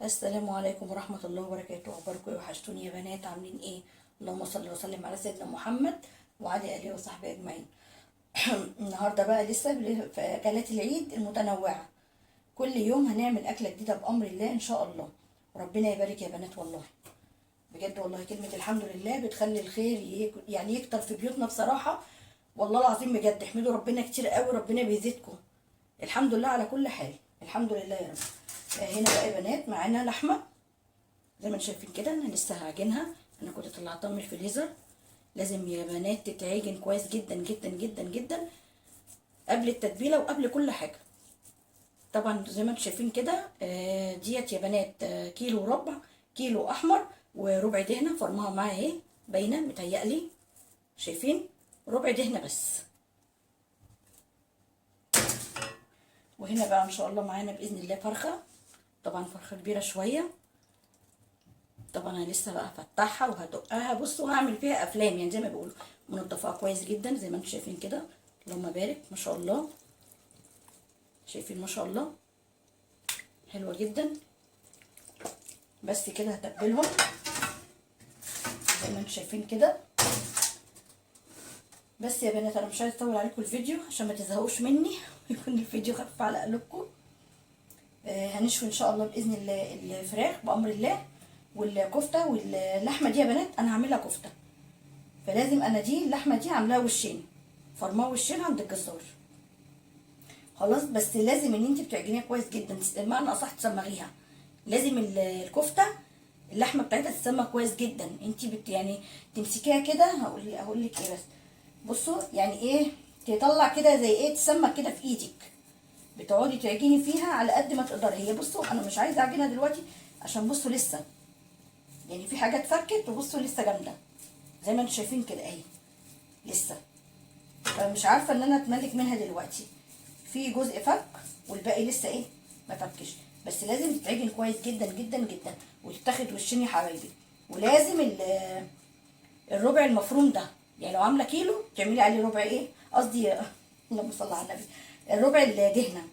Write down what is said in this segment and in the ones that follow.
السلام عليكم ورحمة الله وبركاته. أخباركم إيه؟ وحشتوني يا بنات، عاملين إيه؟ اللهم صل وسلم على سيدنا محمد وعلى آله وصحبه أجمعين. النهاردة بقى لسه في أكلات العيد المتنوعة. كل يوم هنعمل أكلة جديدة بأمر الله إن شاء الله، وربنا يبارك يا بنات. والله بجد والله كلمة الحمد لله بتخلي الخير يعني يكتر في بيوتنا بصراحة. والله العظيم بجد احمدوا ربنا كتير قوي، ربنا بيزيدكم. الحمد لله على كل حال، الحمد لله يا رب. هنا بقى يا بنات معانا لحمه زي ما انتم شايفين كده. انا لسه هعجنها، انا كنت طلعتها من الفريزر. لازم يا بنات تتعجن كويس جدا جدا جدا جدا قبل التتبيله وقبل كل حاجه. طبعا زي ما انتم شايفين كده ديت يا بنات كيلو وربع، كيلو احمر وربع دهنه. فرمها معاها اهي باينه متهيألي، شايفين؟ ربع دهنه بس. وهنا بقى ان شاء الله معانا باذن الله فرخه، طبعا فرخه كبيره شويه. طبعا انا لسه بقى هفتحها وهدقها. بصوا هعمل فيها افلام يعني زي ما بيقولوا. منضفاها كويس جدا زي ما انتم شايفين كده، اللهم بارك ما شاء الله. شايفين ما شاء الله حلوه جدا. بس كده هتبلهم زي ما انتم شايفين كده. بس يا بنات انا مش عايزه اطول عليكم الفيديو عشان ما تزهقوش مني ويكون الفيديو خفيف على قلوبكم. هنشوي ان شاء الله باذن الله الفراخ بامر الله، والكفته واللحمه دي يا بنات انا هعملها كفته. فلازم انا دي اللحمه دي عاملاها وشين، فرماه وشين عند الجزار خلاص. بس لازم ان انت بتعجنيها كويس جدا، بمعنى اصح تصمغيها. لازم الكفته اللحمه بتاعتها تتسمى كويس جدا. انت يعني تمسكيها كده، هقول لك ايه بس. بصوا يعني ايه، تطلع كده زي ايه، تسمك كده في ايدك. بتقعدي تعجني فيها على قد ما تقدري. هي بصوا انا مش عايزه اعجنها دلوقتي عشان بصوا لسه يعني في حاجات فكت، وبصوا لسه جامده زي ما انتم شايفين كده اهي لسه. فمش عارفه ان انا اتملك منها دلوقتي. في جزء فك والباقي لسه ايه ما فكش. بس لازم تتعجن كويس جدا جدا جدا وتتاخد وشين يا حبايبي. ولازم الربع المفروم ده، يعني لو عامله كيلو تعملي عليه ربع ايه قصدي اللهم صل على النبي، الربع الدهنه.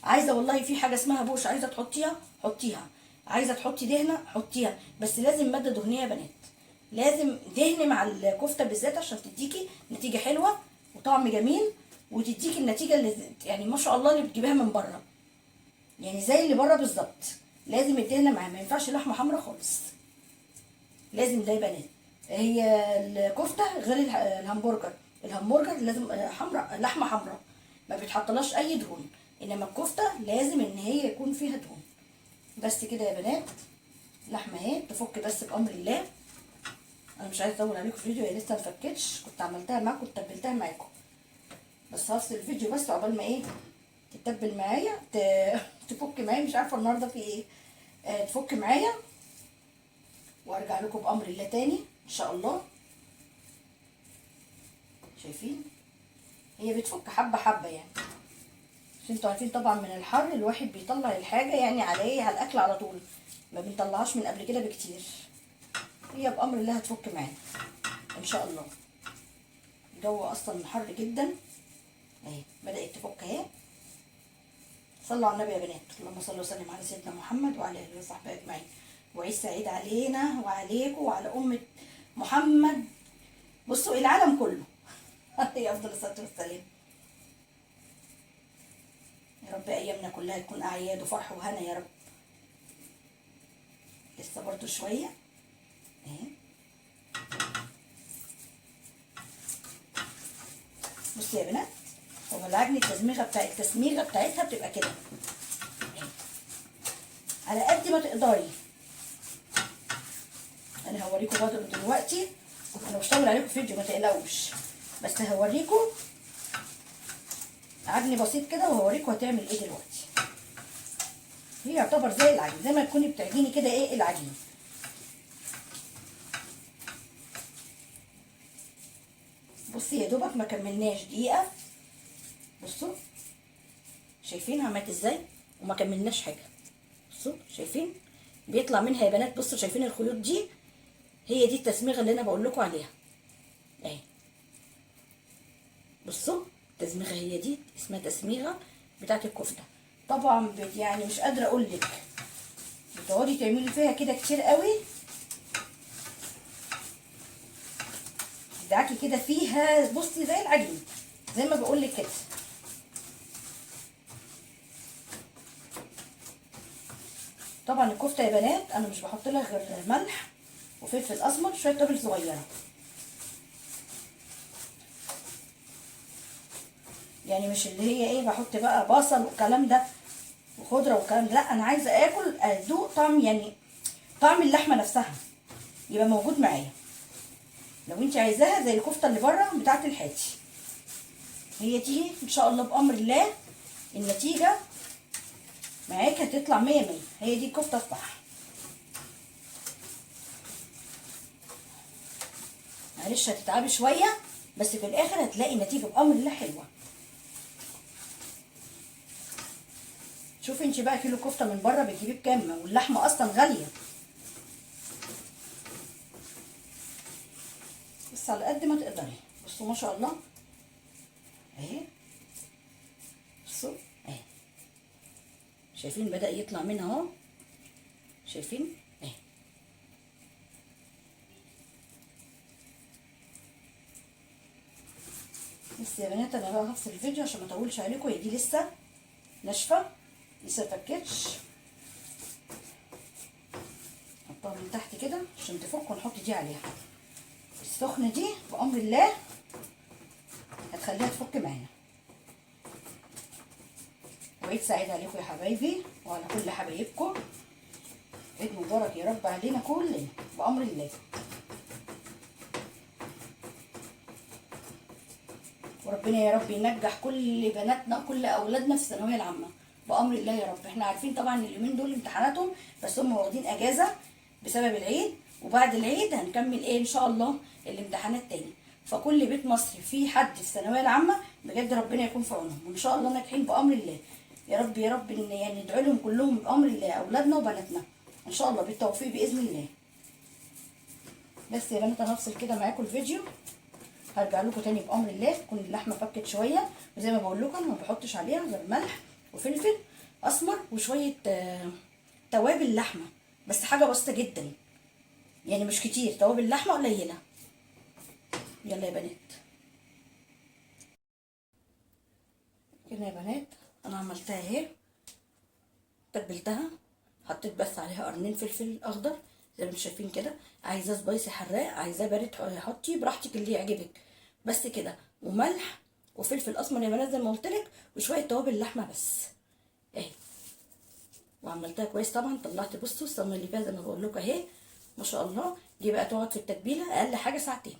عايزه والله في حاجه اسمها بوش، عايزه تحطيها حطيها، عايزه تحطي دهنه حطيها. بس لازم ماده دهنيه يا بنات، لازم دهن مع الكفته بالذات عشان تديكي نتيجه حلوه وطعم جميل، وتديكي النتيجه اللي يعني ما شاء الله اللي بتجيبيها من بره، يعني زي اللي بره بالظبط. لازم الدهنه معاه، ما ينفعش لحمه حمراء خالص، لازم ده يا بنات. هي الكفته غير الهمبرجر. الهمبرجر لازم حمراء، لحمه حمراء ما بيتحطلهاش اي دهون، انما الكفته لازم ان هي يكون فيها دهون. بس كده يا بنات، لحمه اهي تفك بس بامر الله. انا مش عايزه اطول عليكم الفيديو، هي لسه ما فكتش. كنت عملتها معاكم وتبلتها معاكم، بس هفصل الفيديو بس عقبال ما ايه تتبل معايا تفك معايا. مش عارفه النهارده في ايه. تفك معايا وارجع لكم بامر الله تاني ان شاء الله. شايفين هي بتفك حبه حبه يعني، عشان انتوا عارفين طبعا من الحر الواحد بيطلع الحاجه يعني على ايه، على الاكل على طول، ما بنطلعهاش من قبل كده بكتير. هي بامر الله هتفك معانا ان شاء الله. الجو اصلا حر جدا اهي، بدات تفك اهي. صلوا على النبي يا بنات، اللهم صل وسلم على سيدنا محمد وعلى اله وصحبه اجمعين. وعيد سعيد علينا وعليكم وعلى امه محمد. بصوا العالم كله عليه افضل الصلاه والسلام. يا رب ايامنا كلها تكون اعياد وفرح وهنا يا رب. لسه برضو شويه اهي. بصوا يا بنات، هو العجن التسميغه بتاعتها بتبقى كده على قد ما تقدري. انا هوريكم برضه دلوقتي، انا مش هطول عليكم فيديو ما تقلقوش، بس هوريكم عجن بسيط كده وهوريكم هتعمل ايه دلوقتي. هي يعتبر زي العجين، زي ما تكوني بتعجني كده ايه العجين. بصي يا دوبك ما كملناش دقيقه. بصوا شايفين عملت ازاي وما كملناش حاجه. بصوا شايفين بيطلع منها يا بنات. بصوا شايفين الخيوط دي، هي دي التسميغه اللي انا بقول لكم عليها اهي. بصوا التسميغه هي دي اسمها تسميغه بتاعت الكفته. طبعا يعني مش قادره اقول لك تقعدي تعملي فيها كده كتير قوي تدعكي كده فيها، بصي زي العجين زي ما بقول لك كده. طبعا الكفته يا بنات انا مش بحط لها غير ملح وفلفل اسمر شويه توابل صغيره، يعني مش اللي هي ايه بحط بقى بصل والكلام ده وخضره والكلام ده، لا انا عايزه اكل ادوق طعم، يعني طعم اللحمه نفسها يبقى موجود معايا. لو انت عايزاها زي الكفته اللي بره بتاعه الحاتي، هي دي ان شاء الله بامر الله النتيجه معاك هتطلع 100 100. هي دي الكفته الصح. معلش هتتعبي شويه بس في الاخر هتلاقي النتيجه بامر الله حلوه. شوفي انت بقى كيلو كفته من بره بتجيبيه بكام واللحمه اصلا غاليه، بس على قد ما تقدري. بصوا ما شاء الله اهي، بصوا اهي، شايفين بدأ يطلع منها اهو، شايفين اهي. بس يا بنات انا بقى هفصل الفيديو عشان ما اطولش عليكم، هي دي لسه ناشفه لسه مفكتش. نحطها من تحت كده عشان تفك ونحط دي عليها. السخنه دي بامر الله هتخليها تفك معانا. وعيد سعيد عليكم يا حبايبي وعلى كل حبايبكم، عيد مبارك يا رب علينا كلنا بامر الله. وربنا يا رب ينجح كل بناتنا كل اولادنا في الثانويه العامه بامر الله يا رب. احنا عارفين طبعا اليومين دول امتحاناتهم، بس هم واخدين اجازه بسبب العيد، وبعد العيد هنكمل ايه ان شاء الله الامتحانات تاني. فكل بيت مصري في حد في الثانويه العامه بجد ربنا يكون في عونهم، وان شاء الله ناجحين بامر الله يا رب يا رب. يعني ندعي لهم كلهم بامر الله، اولادنا وبناتنا ان شاء الله بالتوفيق باذن الله. بس يا بنات انا هفصل كده معاكم الفيديو، هرجع لكم تاني بامر الله تكون اللحمه فكت شويه. وزي ما بقول لكم انا ما بحطش عليها غير ملح وفلفل اسمر وشويه توابل لحمه، بس حاجه بسيطه جدا يعني مش كتير، توابل لحمه قليله. يلا يا بنات كده يا بنات انا عملتها اهي، تبلتها، حطيت بس عليها قرنين فلفل اخضر زي ما انتم شايفين كده. عايزاه سبايسي حراق، عايزاه بارد حطي براحتك اللي يعجبك، بس كده. وملح وفلفل اسمر يا بنات زي ما قلت لك، وشويه توابل لحمه بس اهي. وعملتها كويس طبعا، طلعت بصوا الصمه اللي فيها زي ما بقول لكم اهي ما شاء الله. دي بقى تقعد في التتبيله اقل حاجه ساعتين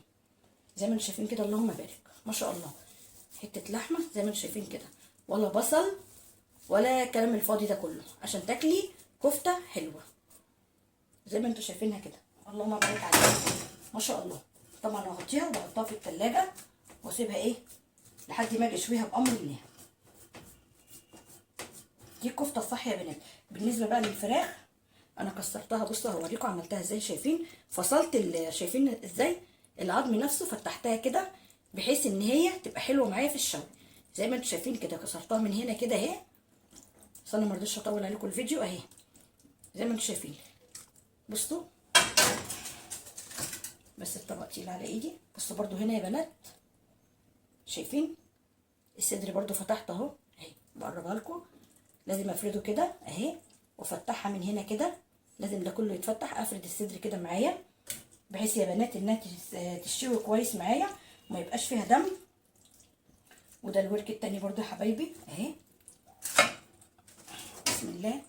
زي ما انتم شايفين كده، اللهم بارك ما شاء الله. حته لحمه زي ما انتم شايفين كده، ولا بصل ولا الكلام الفاضي ده كله، عشان تاكلي كفته حلوه زي ما انتم شايفينها كده، اللهم بارك عليها ما شاء الله. طبعا هغطيها وبحطها في التلاجة واسيبها ايه لحد ما اجي اشويها بامر الله. دي الكفته الصح يا بنات. بالنسبه بقى للفراخ انا كسرتها، بصوا هوريكم عملتها ازاي. شايفين فصلت شايفين ازاي العظم نفسه، فتحتها كده بحيث ان هي تبقى حلوه معايا في الشوي زي ما انتم شايفين كده. كسرتها من هنا كده اهي، بس انا مرضتش اطول عليكم الفيديو اهي زي ما انتم شايفين. بصوا بس الطبق تقيل على ايدي. بصوا برضو هنا يا بنات شايفين الصدر برضو فتحت اهو اهي، بقربها لكم. لازم افرده كده اهي وافتحها من هنا كده، لازم ده كله يتفتح. افرد الصدر كده معايا بحيث يا بنات انها تشوي كويس معايا وما يبقاش فيها دم. وده الورك التاني برضو يا حبايبي اهي. بسم الله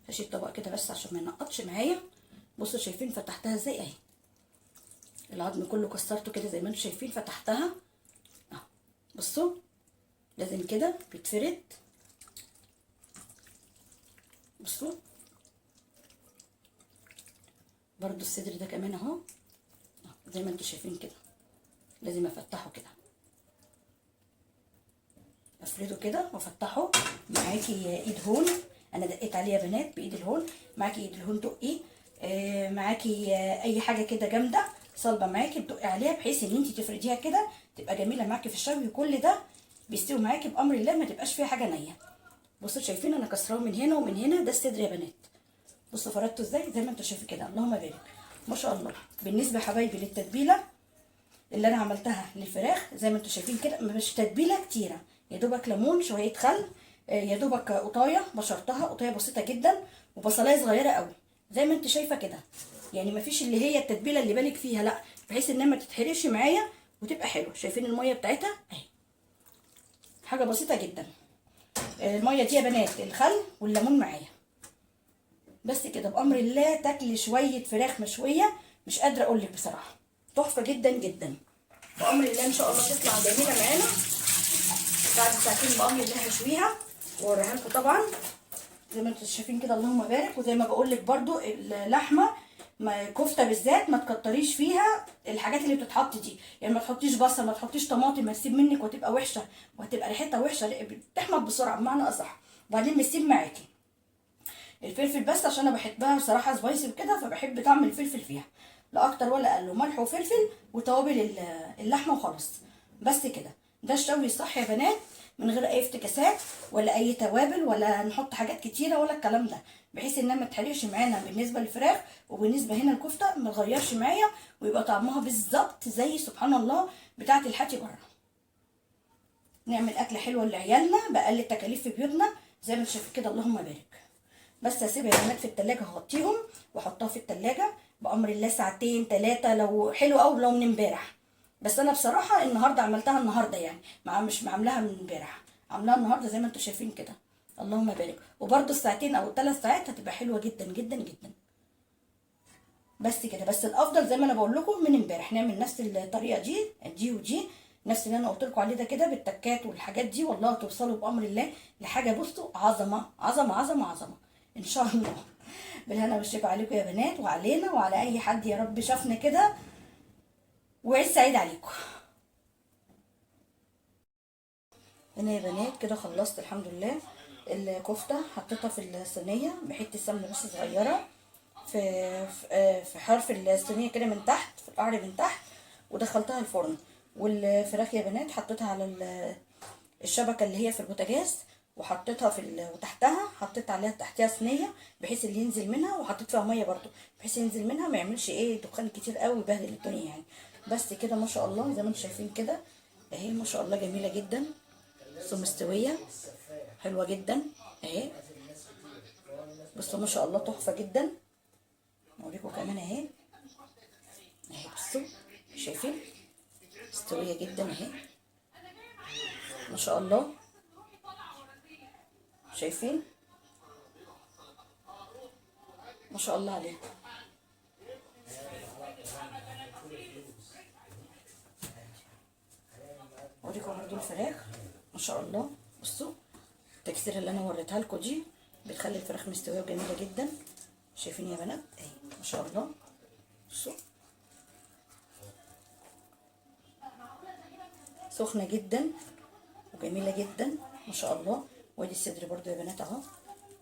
هشيل الطبق كده بس عشان ما ينقطش معايا. بصوا شايفين فتحتها ازاي اهي، العظم كله كسرته كده زي ما انتم شايفين فتحتها اهو. بصوا لازم كده بيتفرد. بصوا برضو الصدر ده كمان اهو زي ما انتم شايفين كده، لازم افتحه كده، افرده كده وافتحه. معاكي ايد هون انا دقيت عليه يا بنات بايد الهون، معاكي ايد الهون دقي معاكي اي حاجه كده جامده صلبه معاكي تدقي عليها بحيث ان انت تفرديها كده تبقى جميله معاكي في الشوي. كل ده بيستوي معاكي بامر الله، ما تبقاش فيها حاجه نيه. بصوا شايفين انا كسراه من هنا ومن هنا، ده الصدر يا بنات بصوا فردته ازاي زي ما انتوا شايفين كده، اللهم بارك ما شاء الله. بالنسبه يا حبايبي للتتبيله اللي انا عملتها للفراخ زي ما انتوا شايفين كده، مش تتبيله كتيره، يا دوبك ليمون شويه خل، يا دوبك قطايه بشرتها قطايه بسيطه جدا، وبصلايه صغيره قوي زي ما انت شايفه كده. يعني مفيش اللي هي التتبيله اللي بالك فيها، لا، بحيث انها ما تتحرقش معايا وتبقى حلوه. شايفين الميه بتاعتها اهي، حاجه بسيطه جدا. الميه دي يا بنات الخل والليمون معايا بس كده، بامر الله تاكلي شويه فراخ مشويه مش قادره اقول لك بصراحه، تحفه جدا جدا بامر الله. ان شاء الله تطلع جميله معانا. بعد ساعتين بامر الله هشويها واوريها لكم طبعا زي ما انتم شايفين كده، اللهم بارك. وزي ما بقول لك برده اللحمه كفته بالذات ما تكتريش فيها الحاجات اللي بتتحط دي، يعني ما تحطيش بصل، ما تحطيش طماطم، ما تسيب منك وتبقى وحشه وهتبقى ريحتها وحشه، بتحمض بسرعه بمعنى اصح، وبعدين بتسيب معاكي. الفلفل بس عشان انا بحبها بصراحه سبايسي وكده، فبحب طعم الفلفل فيها، لا اكتر ولا اقل، وملح وفلفل وتوابل اللحمه وخلاص بس كده. ده الشوي الصح يا بنات، من غير اي افتكاسات ولا اي توابل ولا نحط حاجات كتيره ولا الكلام ده، بحيث انها ما تحرقش معانا بالنسبه للفراخ، وبالنسبه هنا الكفته ما تغيرش معايا، ويبقى طعمها بالظبط زي سبحان الله بتاعه الحاتي بره. نعمل اكله حلوه لعيالنا باقل التكاليف في بيوتنا زي ما انتم شايفين كده، اللهم بارك. بس هسيبها يا بنات في التلاجة، هغطيهم واحطها في التلاجة بامر الله ساعتين 3 لو حلو قوي، لو من امبارح. بس انا بصراحه النهارده عملتها النهارده، يعني مش عاملاها من امبارح، عاملاها النهارده زي ما انتم شايفين كده، اللهم بارك. وبرده الساعتين او ال3 ساعات هتبقى حلوه جدا جدا جدا بس كده. بس الافضل زي ما انا بقول لكم من امبارح نعمل نفس الطريقه دي ودي، نفس اللي انا قلت لكم عليه ده كده بالتكات والحاجات دي، والله توصلوا بامر الله لحاجه بصوا عظمه عظمه عظمه عظمه ان شاء الله. بالهنا والشفا عليكم يا بنات وعلينا وعلى اي حد يا رب شافنا كده، وعيد سعيد عليكم. هنا يا بنات كده خلصت الحمد لله الكفته، حطيتها في الصينيه بحته سمنه بس صغيره في حرف الصينيه كده من تحت، في القعر من تحت، ودخلتها الفرن. والفراخ يا بنات حطيتها على الشبكه اللي هي في البوتاجاز، وحطيتها وتحتها حطيت عليها تحتها صينيه بحيث اللي ينزل منها، وحطيت فيها ميه برده بحيث ينزل منها ما يعملش ايه دخان كتير قوي ويبهدل الدنيا يعني. بس كده ما شاء الله زي ما انتم شايفين كده اهي، ما شاء الله جميله جدا، بصوا مستويه حلوه جدا اهي، بصوا ما شاء الله تحفه جدا. اوريكم كمان اهي بصوا شايفين مستويه جدا اهي ما شاء الله، شايفين ما شاء الله عليه. اوريكم برضو الفراخ ما شاء الله، بصوا التكسيره اللي انا وريتها لكم دي بتخلي الفراخ مستويه وجميله جدا. شايفين يا بنات اهي ما شاء الله، بصوا سخنه جدا وجميله جدا ما شاء الله. وادي الصدر برضو يا بنات اهو،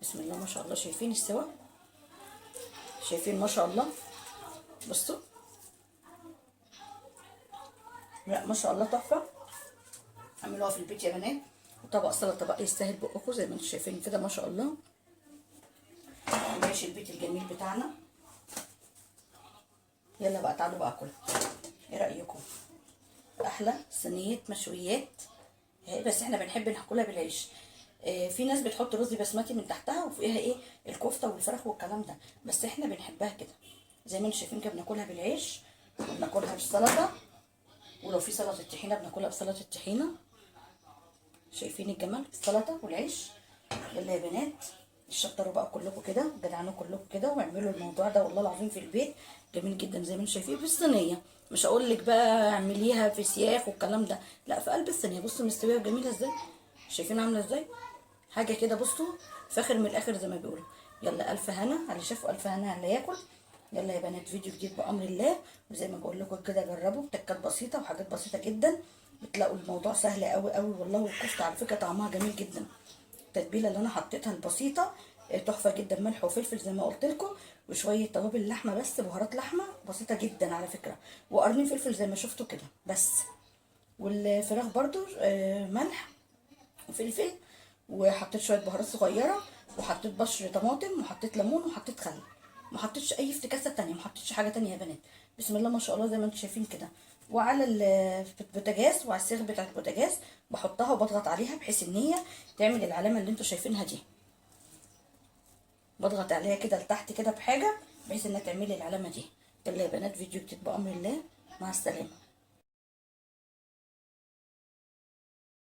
بسم الله ما شاء الله. شايفين السوا، شايفين ما شاء الله، بصوا لا ما شاء الله تحفه. اعملوها في البيت يا بنات، وطبق سلطه بقى يستاهل بقكم زي ما انتم شايفين كده ما شاء الله. ماشي البيت الجميل بتاعنا، يلا بقى تعالوا بقى كلوا، ايه رايكم؟ احلى صينيه مشويات بس احنا بنحب ناكلها بالعيش. في ناس بتحط رز بسمتي من تحتها وفوقيها ايه الكفته والفراخ والكلام ده، بس احنا بنحبها كده زي ما انتم شايفين كده، بناكلها بالعيش وبناكلها بالسلطه، ولو في سلطه طحينه بناكلها بسلطه طحينه. شايفين الجمال السلطه والعيش. يلا يا بنات اشطروا بقى كلكم كده، جدعنوا كلكم كده واعملوا الموضوع ده والله العظيم في البيت جميل جدا زي ما انتم شايفين. في الصينيه مش هقول لك بقى اعمليها في سياخ والكلام ده، لا في قلب الصينيه. بصوا مستويه وجميله ازاي، شايفين عامله ازاي حاجه كده، بصوا فاخر من الاخر زي ما بيقولوا. يلا الف هنا على اللي شاف والف هنا على اللي ياكل. يلا يا بنات فيديو جديد بامر الله، وزي ما بقول لكم كده جربوا بتكات بسيطه وحاجات بسيطه جدا، بتلاقوا الموضوع سهل قوي قوي والله. والكفته على فكره طعمها جميل جدا، التتبيله اللي انا حطيتها البسيطه تحفه جدا، ملح وفلفل زي ما قلت لكم، وشويه توابل لحمه بس، بهارات لحمه بسيطه جدا على فكره، وقرنين فلفل زي ما شفتوا كده بس. والفراخ برده ملح وفلفل، وحطيت شويه بهارات صغيره، وحطيت بشر طماطم وحطيت ليمون وحطيت خل، ما حطيتش اي افتكاسه تانية، ما حطيتش حاجه تانية يا بنات. بسم الله ما شاء الله زي ما انتم شايفين كده. وعلى البوتاجاز وعلى السيخ بتاع البوتاجاز بحطها وبضغط عليها بحيث ان هي تعمل العلامه اللي انتم شايفينها دي. بضغط عليها كده لتحت كده بحاجه بحيث انها تعمل لي العلامه دي. يلا يا بنات، فيديو جديد بامر الله، مع السلامه.